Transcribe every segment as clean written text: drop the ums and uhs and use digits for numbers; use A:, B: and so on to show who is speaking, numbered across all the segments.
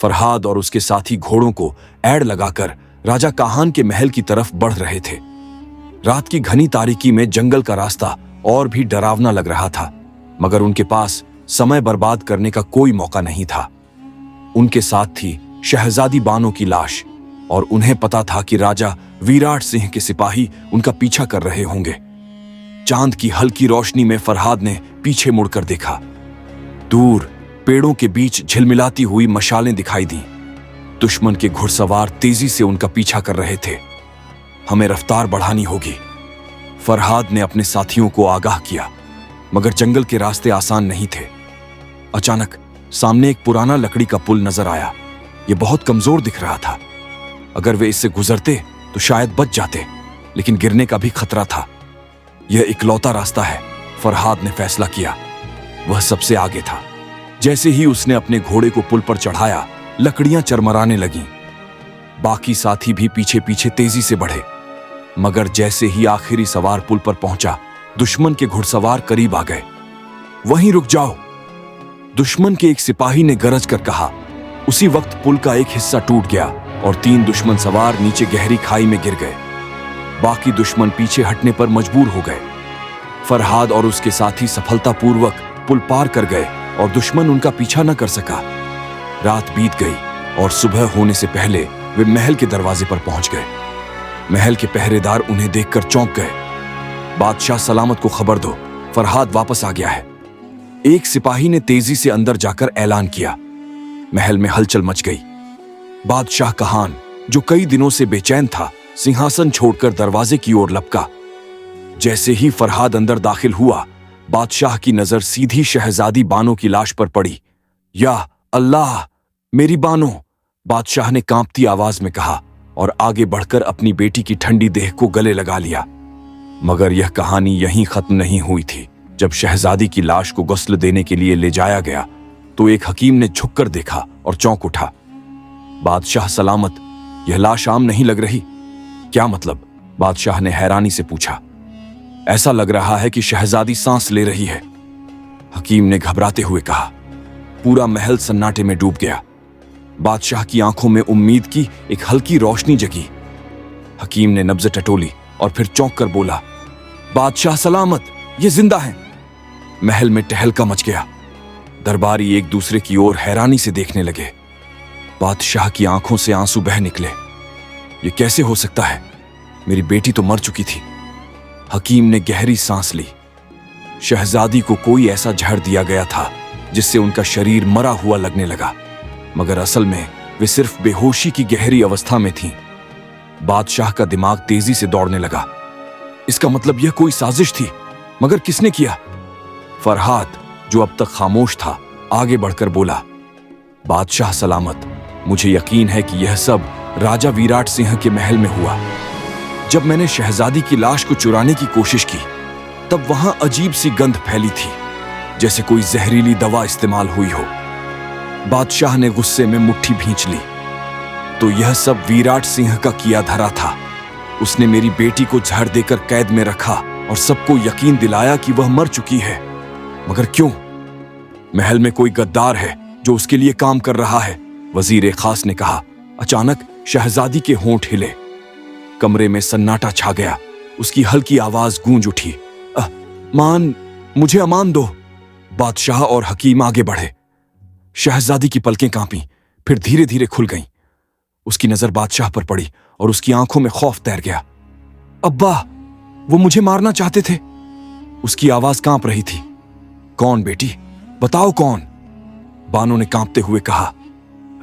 A: फरहाद और उसके साथी घोड़ों को ऐड़ लगाकर राजा काहान के महल की तरफ बढ़ रहे थे। रात की घनी तारीकी में जंगल का रास्ता और भी डरावना लग रहा था, मगर उनके पास समय बर्बाद करने का कोई मौका नहीं था। उनके साथ थी शहजादी बानो की लाश और उन्हें पता था कि राजा विराट सिंह के सिपाही उनका पीछा कर रहे होंगे। चांद की हल्की रोशनी में फरहाद ने पीछे मुड़कर देखा। दूर पेड़ों के बीच झिलमिलाती हुई मशालें दिखाई दी। दुश्मन के घुड़सवार तेजी से उनका पीछा कर रहे थे। हमें रफ्तार बढ़ानी होगी, फरहाद ने अपने साथियों को आगाह किया, मगर जंगल के रास्ते आसान नहीं थे। अचानक सामने एक पुराना लकड़ी का पुल नजर आया। यह बहुत कमजोर दिख रहा था। अगर वे इससे गुजरते तो शायद बच जाते, लेकिन गिरने का भी खतरा था। यह इकलौता रास्ता है, फरहाद ने फैसला किया। वह सबसे आगे था। जैसे ही उसने अपने घोड़े को पुल पर चढ़ाया, लकड़ियां चरमराने लगीं। बाकी साथी भी पीछे पीछे तेजी से बढ़े, मगर जैसे ही आखिरी सवार पुल पर पहुंचा, दुश्मन के घुड़सवार करीब आ गए। वहीं रुक जाओ, दुश्मन के एक सिपाही ने गरज कर कहा। उसी वक्त पुल का एक हिस्सा टूट गया और 3 दुश्मन सवार नीचे गहरी खाई में गिर गए। बाकी दुश्मन पीछे हटने पर मजबूर हो गए। फरहाद और उसके साथी सफलतापूर्वक पुल पार कर गए और दुश्मन उनका पीछा न कर सका। रात बीत गई और सुबह होने से पहले वे महल के दरवाजे पर पहुंच गए। महल के पहरेदार उन्हें देखकर चौंक गए। बादशाह सलामत को खबर दो, फरहाद वापस आ गया है। एक सिपाही ने तेजी से अंदर जाकर ऐलान किया। महल में हलचल मच गई। बादशाह कहान, जो कई दिनों से बेचैन था, सिंहासन छोड़कर दरवाजे की ओर लपका। जैसे ही फरहाद अंदर दाखिल हुआ, बादशाह की नजर सीधी शहजादी बानो की लाश पर पड़ी। या अल्लाह, मेरी बानो, बादशाह ने कांपती आवाज में कहा और आगे बढ़कर अपनी बेटी की ठंडी देह को गले लगा लिया। मगर यह कहानी यहीं खत्म नहीं हुई थी। जब शहजादी की लाश को गुस्ल देने के लिए ले जाया गया तो एक हकीम ने झुककर देखा और चौंक उठा। बादशाह सलामत, यह लाश आम नहीं लग रही। क्या मतलब? बादशाह ने हैरानी से पूछा। ऐसा लग रहा है कि शहजादी सांस ले रही है, हकीम ने घबराते हुए कहा। पूरा महल सन्नाटे में डूब गया। बादशाह की आंखों में उम्मीद की एक हल्की रोशनी जगी। हकीम ने नब्ज टटोली और फिर चौंक कर बोला, बादशाह सलामत, ये जिंदा हैं। महल में टहलका मच गया। दरबारी एक दूसरे की ओर हैरानी से देखने लगे। बादशाह की आंखों से आंसू बह निकले। ये कैसे हो सकता है? मेरी बेटी तो मर चुकी थी। हकीम ने गहरी सांस ली। शहजादी को कोई ऐसा जहर दिया गया था जिससे उनका शरीर मरा हुआ लगने लगा, मगर असल में वे सिर्फ बेहोशी की गहरी अवस्था में थीं। बादशाह का दिमाग तेजी से दौड़ने लगा। इसका मतलब यह कोई साजिश थी, मगर किसने किया? फरहाद, जो अब तक खामोश था, आगे बढ़कर बोला, बादशाह सलामत, मुझे यकीन है कि यह सब राजा विराट सिंह के महल में हुआ। जब मैंने शहजादी की लाश को चुराने की कोशिश की, तब वहां अजीब सी गंध फैली थी, जैसे कोई जहरीली दवा इस्तेमाल हुई हो। बादशाह ने गुस्से में मुट्ठी भींच ली। तो यह सब विराट सिंह का किया धरा था। उसने मेरी बेटी को जहर देकर कैद में रखा और सबको यकीन दिलाया कि वह मर चुकी है। मगर क्यों? महल में कोई गद्दार है जो उसके लिए काम कर रहा है, वजीर खास ने कहा। अचानक शहजादी के होंठ हिले। कमरे में सन्नाटा छा गया। उसकी हल्की आवाज गूंज उठी, मान, मुझे अमान दो। बादशाह और हकीम आगे बढ़े। शहजादी की पलकें कांपी, फिर धीरे धीरे खुल गईं। उसकी नजर बादशाह पर पड़ी और उसकी आंखों में खौफ तैर गया। अब्बा, वो मुझे मारना चाहते थे। उसकी आवाज कांप रही थी। कौन बेटी? बताओ कौन? बानो ने कांपते हुए कहा।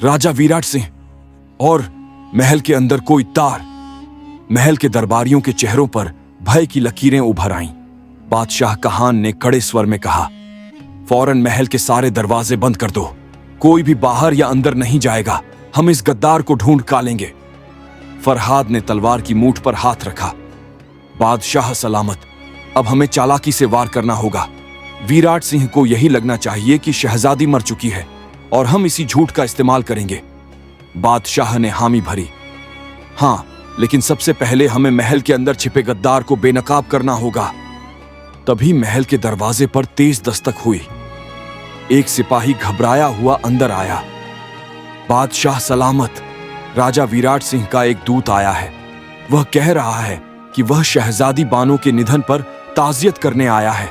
A: राजा विराट सिंह। और महल के अंदर कोई तार। महल के दरबारियों के चेहरों पर भय की लकीरें उभर आईं। बादशाह कहान ने कड़े स्वर में कहा, फौरन महल के सारे दरवाजे बंद कर दो। कोई भी बाहर या अंदर नहीं जाएगा। हम इस गद्दार को ढूंढ निकालेंगे। फरहाद ने तलवार की मूठ पर हाथ रखा। बादशाह सलामत, अब हमें चालाकी से वार करना होगा। विराट सिंह को यही लगना चाहिए कि शहजादी मर चुकी है और हम इसी झूठ का इस्तेमाल करेंगे। बादशाह ने हामी भरी। हां, लेकिन सबसे पहले हमें महल के अंदर छिपे गद्दार को बेनकाब करना होगा। तभी महल के दरवाजे पर तेज दस्तक हुई। एक सिपाही घबराया हुआ अंदर आया। बादशाह सलामत, राजा विराट सिंह का एक दूत आया है। वह कह रहा है कि वह शहजादी बानो के निधन पर ताज़ियत करने आया है।